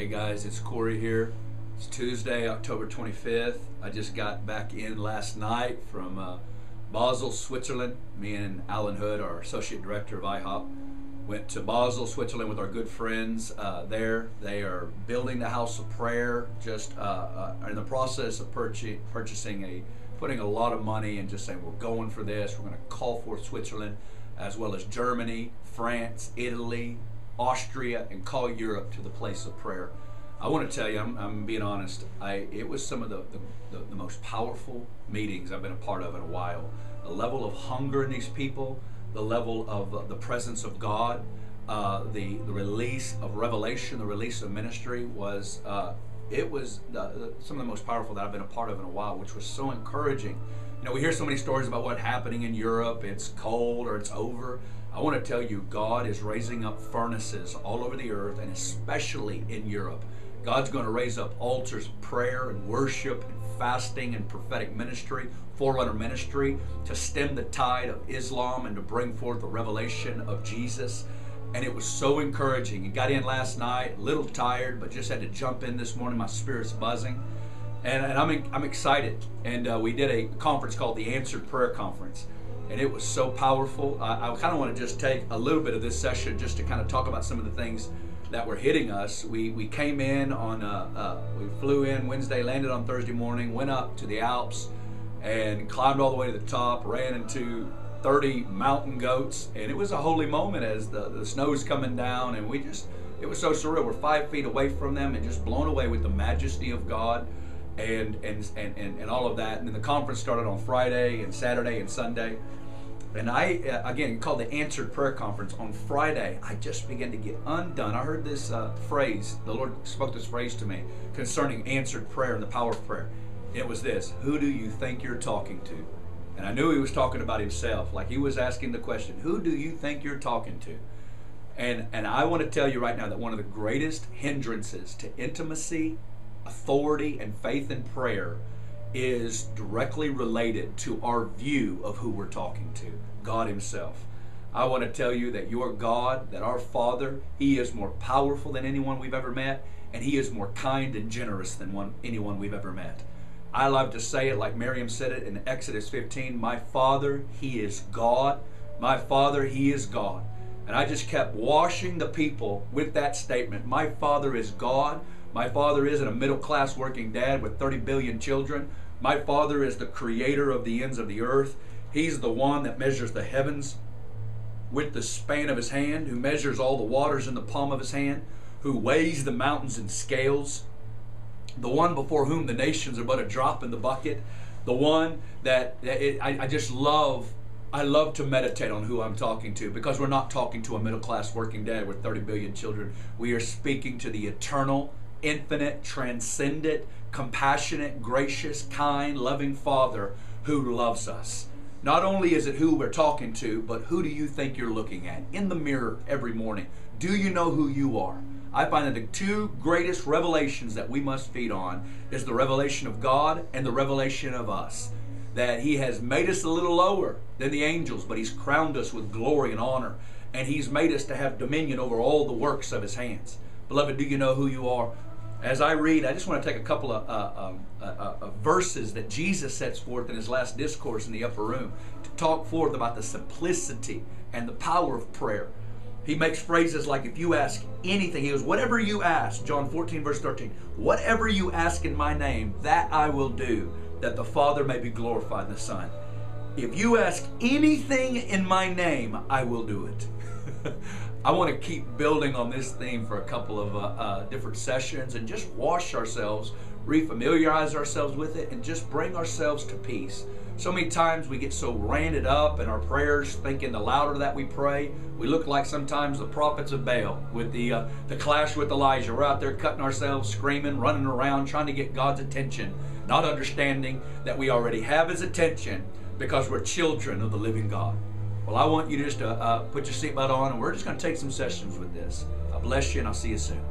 Hey guys, it's Corey here. It's Tuesday, October 25th. I just got back in last night from Basel, Switzerland. Me and Alan Hood, our Associate Director of IHOP, went to Basel, Switzerland with our good friends there. They are building the House of Prayer, just are in the process of putting a lot of money and just saying we're going for this. We're going to call forth Switzerland as well as Germany, France, Italy, Austria, and call Europe to the place of prayer. I want to tell you, I'm being honest, it was some of the most powerful meetings I've been a part of in a while. The level of hunger in these people, the level of the presence of God, the release of revelation, the release of ministry was, some of the most powerful that I've been a part of in a while, which was so encouraging. You know, we hear so many stories about what's happening in Europe. It's cold or it's over. I want to tell you, God is raising up furnaces all over the earth, and especially in Europe. God's going to raise up altars of prayer and worship and fasting and prophetic ministry, forerunner ministry, to stem the tide of Islam and to bring forth the revelation of Jesus. And it was so encouraging. I got in last night, a little tired, but just had to jump in this morning. My spirit's buzzing. And I'm excited. And we did a conference called the Answered Prayer Conference. And it was so powerful. I kind of want to just take a little bit of this session just to kind of talk about some of the things that were hitting us. We came in on, we flew in Wednesday, landed on Thursday morning, went up to the Alps and climbed all the way to the top, ran into 30 mountain goats. And it was a holy moment as the snow's coming down, and it was so surreal. We're 5 feet away from them and just blown away with the majesty of God and all of that. And then the conference started on Friday and Saturday and Sunday. And again, called the Answered Prayer Conference. On Friday, I just began to get undone. I heard this phrase, the Lord spoke this phrase to me concerning answered prayer and the power of prayer. It was this: who do you think you're talking to? And I knew he was talking about himself, like he was asking the question, who do you think you're talking to? And I want to tell you right now that one of the greatest hindrances to intimacy, authority, and faith in prayer is directly related to our view of who we're talking to, God himself. I want to tell you that your God, that our Father, he is more powerful than anyone we've ever met, and he is more kind and generous than anyone we've ever met. I love to say it like Miriam said it in Exodus 15, my Father, he is God. My Father, he is God. And I just kept washing the people with that statement. My Father is God. My Father isn't a middle-class working dad with 30 billion children. My Father is the creator of the ends of the earth. He's the one that measures the heavens with the span of his hand, who measures all the waters in the palm of his hand, who weighs the mountains in scales, the one before whom the nations are but a drop in the bucket, the one that I love to meditate on who I'm talking to, because we're not talking to a middle-class working dad with 30 billion children. We are speaking to the eternal, infinite, transcendent, compassionate, gracious, kind, loving Father who loves us. Not only is it who we're talking to, but who do you think you're looking at in the mirror every morning? Do you know who you are? I find that the two greatest revelations that we must feed on is the revelation of God and the revelation of us. That he has made us a little lower than the angels, but he's crowned us with glory and honor. And he's made us to have dominion over all the works of his hands. Beloved, do you know who you are? As I read, I just want to take a couple of verses that Jesus sets forth in his last discourse in the upper room to talk forth about the simplicity and the power of prayer. He makes phrases like, if you ask anything, he goes, whatever you ask, John 14 verse 13, whatever you ask in my name, that I will do, that the Father may be glorified in the Son. If you ask anything in my name, I will do it. I want to keep building on this theme for a couple of different sessions and just wash ourselves, refamiliarize ourselves with it, and just bring ourselves to peace. So many times we get so ranted up in our prayers, thinking the louder that we pray, we look like sometimes the prophets of Baal with the clash with Elijah. We're out there cutting ourselves, screaming, running around, trying to get God's attention, not understanding that we already have his attention because we're children of the living God. Well, I want you just to put your seatbelt on, and we're just going to take some sessions with this. I bless you, and I'll see you soon.